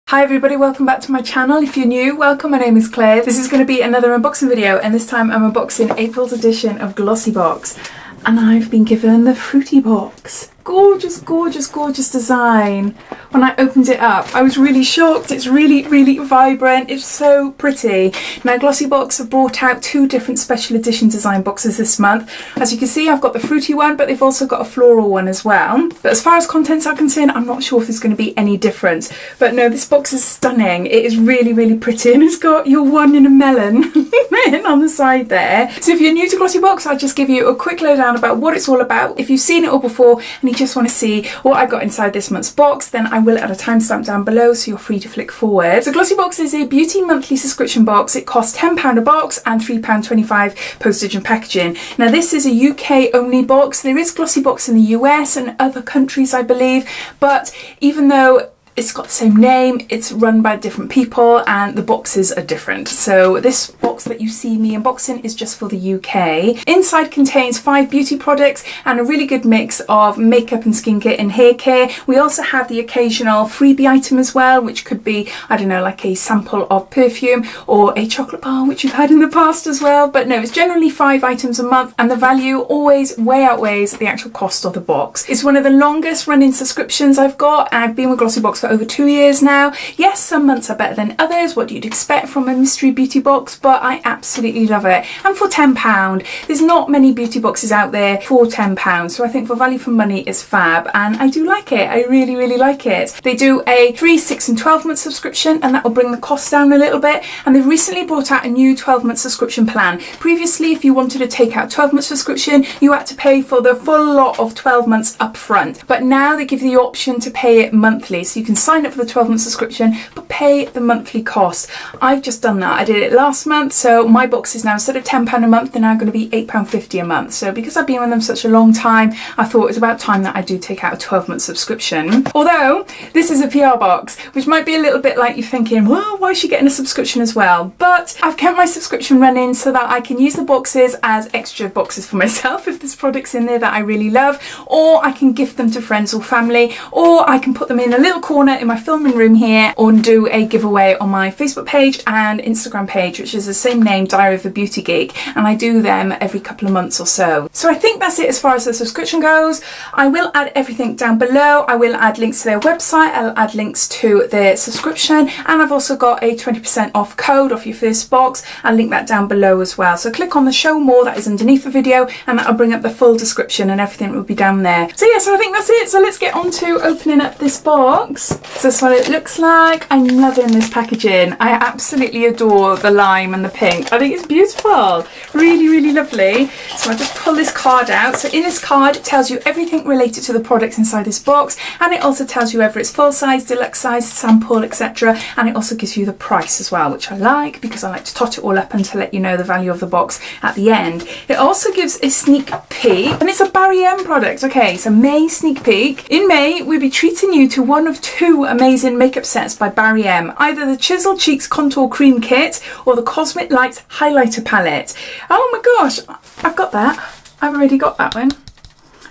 Hi everybody, welcome back to my channel. If you're new, welcome, my name is Claire. This is going to be another unboxing video, and this time I'm unboxing April's edition of Glossybox. And I've been given the Fruity box. Gorgeous, gorgeous, gorgeous design. When I opened it up, I was really shocked. It's really, really vibrant. It's so pretty. Now, Glossybox have brought out two different special edition design boxes this month. As you can see, I've got the fruity one, but they've also got a floral one as well. But as far as contents are concerned, I'm not sure if there's going to be any difference. But no, this box is stunning. It is really, really pretty, and it's got your one in a melon written on the side there. So if you're new to Glossybox, I'll just give you a quick lowdown about what it's all about. If you've seen it all before and you just want to see what I got inside this month's box, then I will add a timestamp down below so you're free to flick forward. So Glossybox is a beauty monthly subscription box. It costs £10 a box and £3.25 postage and packaging. Now this is a UK only box. There is Glossybox in the US and other countries, I believe, but even though it's got the same name, it's run by different people and the boxes are different. So this box that you see me unboxing is just for the UK. Inside contains 5 beauty products and a really good mix of makeup and skincare and hair care. We also have the occasional freebie item as well, which could be, I don't know, like a sample of perfume or a chocolate bar, which you've had in the past as well. But no, it's generally 5 items a month and the value always way outweighs the actual cost of the box. It's one of the longest running subscriptions I've got, and I've been with Glossybox for over 2 years now. Yes, some months are better than others. What you'd expect from a mystery beauty box, but I absolutely love it. And for £10, there's not many beauty boxes out there for £10, so I think for value for money it's fab, and I do like it. I really, really like it. They do a 3, 6 and 12 month subscription, and that will bring the cost down a little bit, and they've recently brought out a new 12-month subscription plan. Previously, if you wanted to take out 12-month subscription, you had to pay for the full lot of 12 months up front, but now they give you the option to pay it monthly, so you can sign up for the 12-month subscription but pay the monthly cost. I've just done that. I did it last month, so my box is now, instead of £10 a month, they're now going to be £8.50 a month. So because I've been with them such a long time, I thought it was about time that I do take out a 12-month subscription. Although this is a PR box, which might be a little bit like you're thinking, well, why is she getting a subscription as well? But I've kept my subscription running so that I can use the boxes as extra boxes for myself if there's products in there that I really love, or I can gift them to friends or family, or I can put them in a little corner in my filming room here or do a giveaway on my Facebook page and Instagram page, which is the same name, Diaryofabeautygeek, and I do them every couple of months or so. So I think that's it as far as the subscription goes. I will add everything down below. I will add links to their website, I'll add links to their subscription, and I've also got a 20% off code off your first box. I'll link that down below as well. So click on the show more that is underneath the video, and that'll bring up the full description and everything will be down there. So yeah, so I think that's it. So let's get on to opening up this box. So that's what it looks like. I'm loving this packaging. I absolutely adore the lime and the pink. I think it's beautiful. Really, really lovely. So I'll just pull this card out. So in this card, it tells you everything related to the products inside this box, and it also tells you whether it's full size, deluxe size, sample, etc. And it also gives you the price as well, which I like because I like to tot it all up and to let you know the value of the box at the end. It also gives a sneak peek, and it's a Barry M product. Okay, so May sneak peek. In May, we'll be treating you to one of 2 amazing makeup sets by Barry M, either the Chisel Cheeks Contour Cream Kit or the Cosmic Lights Highlighter Palette. Oh my gosh, I've got that. I've already got that one.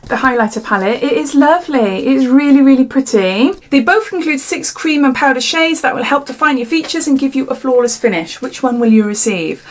The highlighter palette. It is lovely. It is really, really pretty. They both include 6 cream and powder shades that will help define your features and give you a flawless finish. Which one will you receive?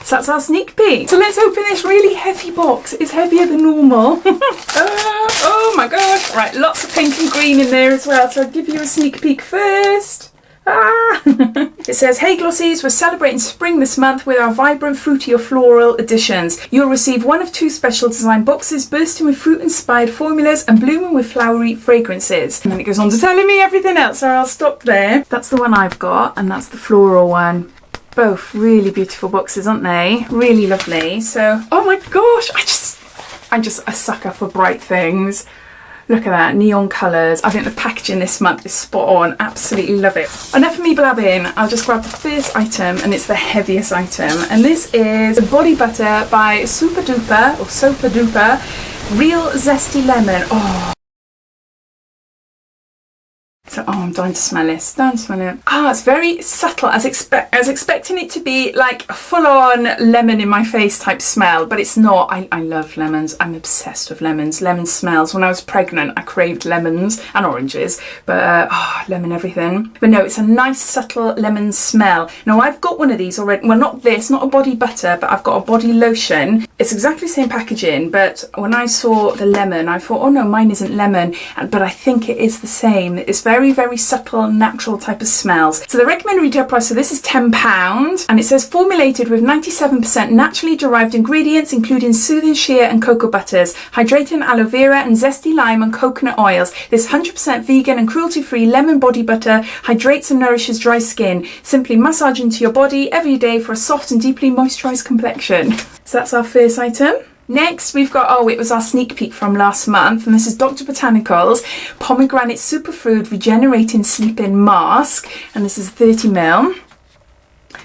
So that's our sneak peek. So let's open this really heavy box. It's heavier than normal. Oh my gosh. Right, lots of pink and green in there as well. So I'll give you a sneak peek first. It says, hey Glossies, we're celebrating spring this month with our vibrant fruity or floral editions. You'll receive one of 2 special design boxes bursting with fruit inspired formulas and blooming with flowery fragrances. And then it goes on to telling me everything else, so I'll stop there. That's the one I've got, and that's the floral one. Both really beautiful boxes, aren't they? Really lovely. So, oh my gosh, I'm just a sucker for bright things. Look at that, neon colours. I think the packaging this month is spot on. Absolutely love it. Enough of me blabbing. I'll just grab the first item, and it's the heaviest item. And this is the Body Butter by Super Duper, or Sopa Duper, Real Zesty Lemon. Oh. So, oh, I'm dying to smell this. Dying to smell it. Ah, it's very subtle. I was expecting it to be like a full-on lemon in my face type smell, but it's not. I love lemons. I'm obsessed with lemons. Lemon smells. When I was pregnant, I craved lemons and oranges, but lemon everything. But no, it's a nice subtle lemon smell. Now, I've got one of these already. Well, not this, not a body butter, but I've got a body lotion. It's exactly the same packaging, but when I saw the lemon, I thought, oh no, mine isn't lemon, but I think it is the same. It's very, very subtle, natural type of smells. So the recommended retail price for this is £10, and it says formulated with 97% naturally derived ingredients, including soothing shea and cocoa butters, hydrating aloe vera and zesty lime and coconut oils. This 100% vegan and cruelty-free lemon body butter hydrates and nourishes dry skin. Simply massage into your body every day for a soft and deeply moisturised complexion. So that's our first item. Next, we've got, it was our sneak peek from last month, and this is Dr. Botanicals Pomegranate Superfood Regenerating Sleep-In Mask, and this is 30ml.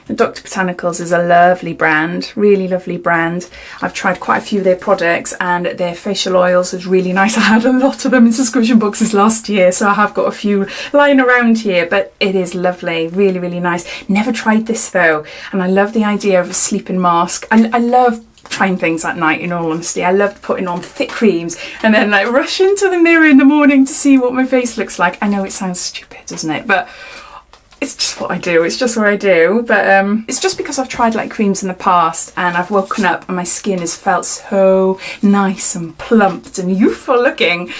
And Dr. Botanicals is a lovely brand, really lovely brand. I've tried quite a few of their products, and their facial oils is really nice. I had a lot of them in subscription boxes last year, so I have got a few lying around here, but it is lovely, really, really nice. Never tried this though, and I love the idea of a sleeping mask. I love trying things at night, in all honesty. I love putting on thick creams and then like rush into the mirror in the morning to see what my face looks like. I know it sounds stupid, doesn't it? But it's just what I do. It's just what I do. But it's just because I've tried like creams in the past, and I've woken up and my skin has felt so nice and plumped and youthful looking,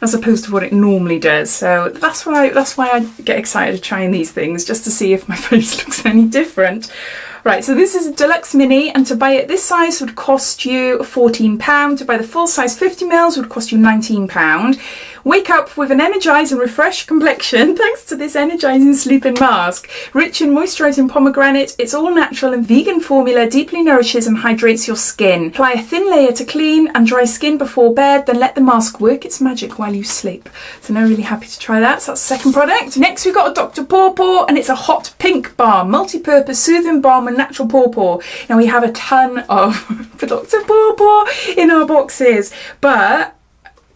as opposed to what it normally does. So that's why I get excited trying these things, just to see if my face looks any different. Right, so this is a deluxe mini, and to buy it this size would cost you £14. To buy the full size 50ml would cost you £19. Wake up with an energised and refreshed complexion thanks to this energising sleeping mask. Rich in moisturising pomegranate, its all natural and vegan formula deeply nourishes and hydrates your skin. Apply a thin layer to clean and dry skin before bed, then let the mask work its magic while you sleep. So now really happy to try that. So that's the second product. Next we've got a Dr. Pawpaw, and it's a hot pink balm, multi-purpose soothing balm and natural pawpaw. Now we have a ton of Dr. Pawpaw in our boxes, but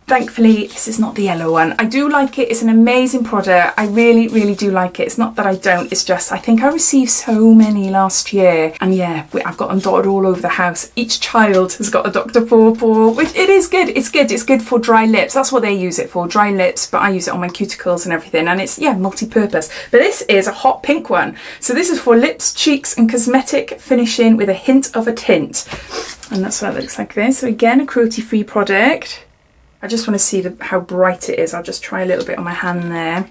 thankfully this is not the yellow one. I do like it. It's an amazing product. I really, really do like it. It's not that I don't. It's just I think I received so many last year, and yeah, I've got them dotted all over the house. Each child has got a Dr. Pawpaw, which it is good. It's good. It's good for dry lips. That's what they use it for, dry lips, but I use it on my cuticles and everything, and it's, yeah, multi-purpose. But this is a hot pink one. So this is for lips, cheeks and cosmetic finishing with a hint of a tint. And that's what it looks like there. So again, a cruelty-free product. I just want to see how bright it is. I'll just try a little bit on my hand there.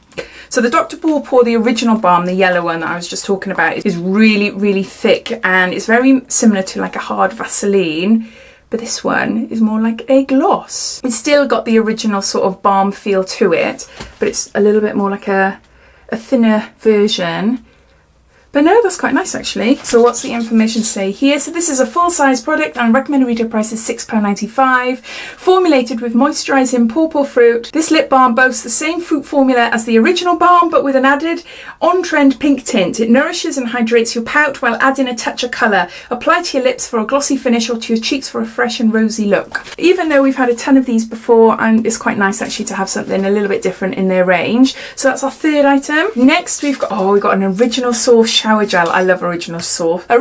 So the Dr. Pawpaw, the original balm, the yellow one that I was just talking about, is really, really thick, and it's very similar to like a hard Vaseline. But this one is more like a gloss. It's still got the original sort of balm feel to it, but it's a little bit more like a thinner version. But no, that's quite nice actually. So what's the information say here? So this is a full-size product, and recommended retail price is £6.95. Formulated with moisturising pawpaw fruit, this lip balm boasts the same fruit formula as the original balm, but with an added on-trend pink tint. It nourishes and hydrates your pout while adding a touch of colour. Apply to your lips for a glossy finish, or to your cheeks for a fresh and rosy look. Even though we've had a ton of these before, and it's quite nice actually to have something a little bit different in their range. So that's our third item. Next we've got an original source shower gel. I love original source. 3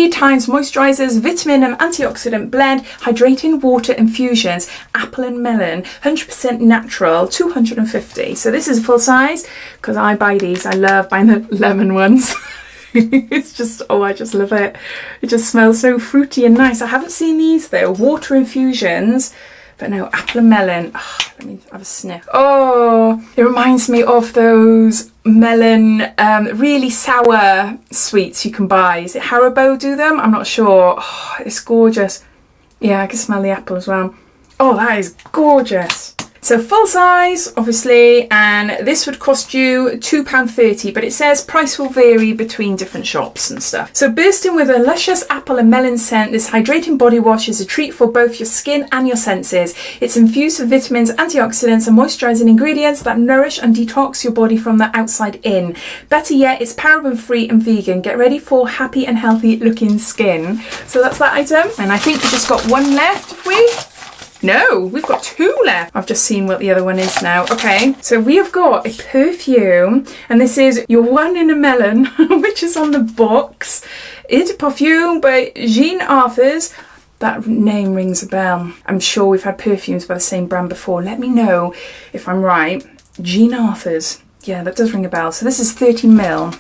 times moisturizers, vitamin and antioxidant blend, hydrating water infusions, apple and melon, 100% natural, 250. So this is full size because I buy these. I love buying the lemon ones. It's just, I just love it. It just smells so fruity and nice. I haven't seen these though, water infusions. But no, apple and melon. Let me have a sniff. It reminds me of those melon, really sour sweets you can buy. Is it Haribo do them? I'm not sure. It's gorgeous. Yeah, I can smell the apple as well. That is gorgeous. So full size, obviously, and this would cost you £2.30, but it says price will vary between different shops and stuff. So bursting with a luscious apple and melon scent, this hydrating body wash is a treat for both your skin and your senses. It's infused with vitamins, antioxidants and moisturising ingredients that nourish and detox your body from the outside in. Better yet, it's paraben free and vegan. Get ready for happy and healthy looking skin. So that's that item, and I think we just got one left, have we? No, we've got 2 left. I've just seen what the other one is now. Okay, so we have got a perfume, and this is Your One in a Melon, which is on the box. It's a perfume by Jean Arthurs. That name rings a bell. I'm sure we've had perfumes by the same brand before. Let me know if I'm right. Jean Arthurs. Yeah, that does ring a bell. So this is 30ml.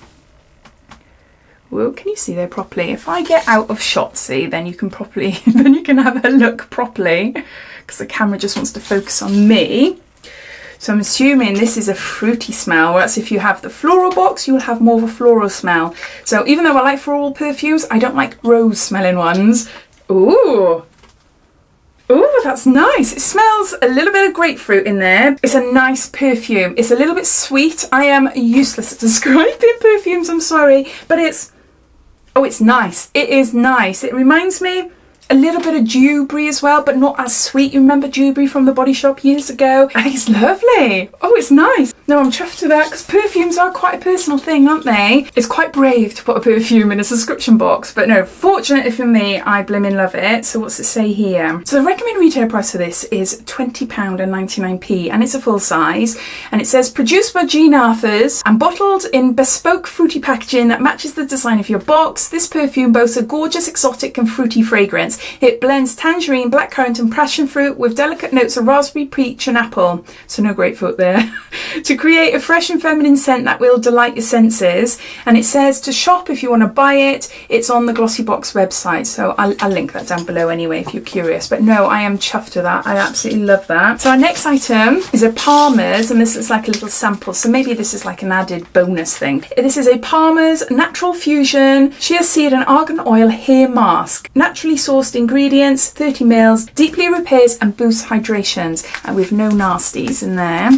Whoa, can you see there properly? If I get out of shot, see, then you can have a look properly, because the camera just wants to focus on me. So I'm assuming this is a fruity smell, whereas if you have the floral box, you'll have more of a floral smell. So even though I like floral perfumes, I don't like rose smelling ones. Ooh. Ooh, that's nice. It smells a little bit of grapefruit in there. It's a nice perfume. It's a little bit sweet. I am useless at describing perfumes, I'm sorry, but it's nice. It is nice. It reminds me a little bit of dewberry as well, but not as sweet. You remember dewberry from the Body Shop years ago? I think it's lovely. Oh, it's nice. No, I'm chuffed with that, because perfumes are quite a personal thing, aren't they? It's quite brave to put a perfume in a subscription box, but no, fortunately for me, I blimmin' love it. So what's it say here? So the recommended retail price for this is £20.99, and it's a full size. And it says, produced by Jean Arthurs and bottled in bespoke fruity packaging that matches the design of your box, this perfume boasts a gorgeous, exotic and fruity fragrance. It blends tangerine, blackcurrant and passion fruit with delicate notes of raspberry, peach and apple. So no grapefruit there. To create a fresh and feminine scent that will delight your senses. And it says to shop if you want to buy it. It's on the Glossybox website. So I'll link that down below anyway if you're curious. But no, I am chuffed with that. I absolutely love that. So our next item is a Palmer's, and this is like a little sample. So maybe this is like an added bonus thing. This is a Palmer's Natural Fusion Shea Seed and Argan Oil Hair Mask. Naturally sourced ingredients, 30ml, deeply repairs and boosts hydrations, and with no nasties in there.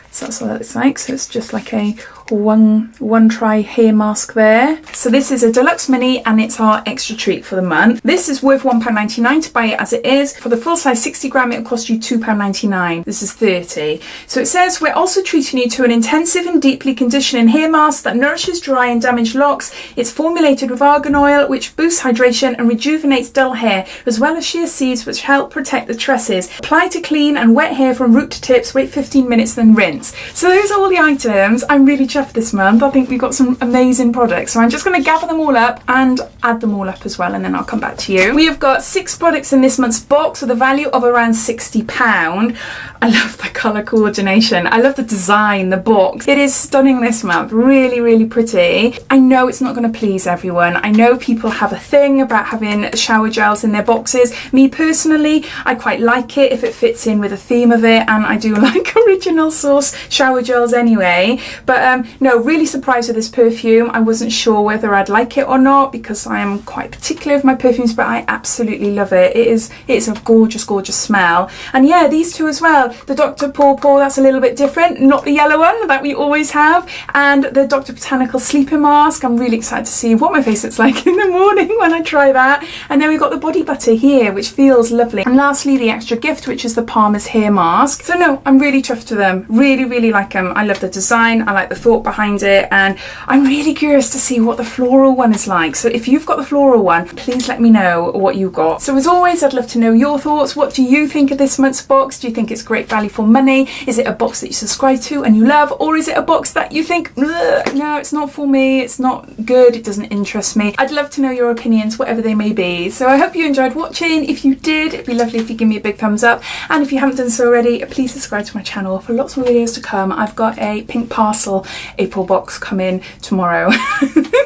So that's what that looks like. So it's just like a one try hair mask there. So this is a deluxe mini, and it's our extra treat for the month. This is worth £1.99 to buy it as it is. For the full size 60 gram, it'll cost you £2.99. This is 30. So it says, we're also treating you to an intensive and deeply conditioning hair mask that nourishes dry and damaged locks. It's formulated with argan oil, which boosts hydration and rejuvenates dull hair, as well as shea seeds, which help protect the tresses. Apply to clean and wet hair from root to tips. Wait 15 minutes, then rinse. So those are all the items. I'm really chuffed this month. I think we've got some amazing products, so I'm just going to gather them all up and add them all up as well, and then I'll come back to you. We have got 6 products in this month's box with a value of around £60. I love the colour coordination. I love the design, the box. It is stunning this month. Really, really pretty. I know it's not going to please everyone. I know people have a thing about having shower gels in their boxes. Me personally, I quite like it if it fits in with the theme of it, and I do like original source shower gels anyway. But no, really surprised with this perfume. I wasn't sure whether I'd like it or not, because I am quite particular with my perfumes, but I absolutely love it. It's a gorgeous, gorgeous smell. And yeah, these two as well. The Dr. Pawpaw, that's a little bit different, not the yellow one that we always have, and the Dr. Botanical Sleeping Mask. I'm really excited to see what my face looks like in the morning when I try that. And then we've got the body butter here, which feels lovely. And lastly, the extra gift, which is the Palmer's hair mask. So no, I'm really chuffed with them. Really, really like them. I love the design. I like the thought behind it, and I'm really curious to see what the floral one is like. So if you've got the floral one, please let me know what you got. So as always, I'd love to know your thoughts. What do you think of this month's box? Do you think it's great value for money? Is it a box that you subscribe to and you love, or is it a box that you think, no, it's not for me, it's not good, it doesn't interest me? I'd love to know your opinions, whatever they may be. So I hope you enjoyed watching. If you did, it'd be lovely if you give me a big thumbs up, and if you haven't done so already, please subscribe to my channel for lots more videos to come. I've got a pink parcel April box coming tomorrow.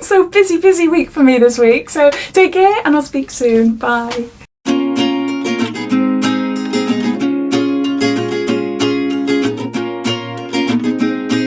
So busy week for me this week. So take care, and I'll speak soon. Bye.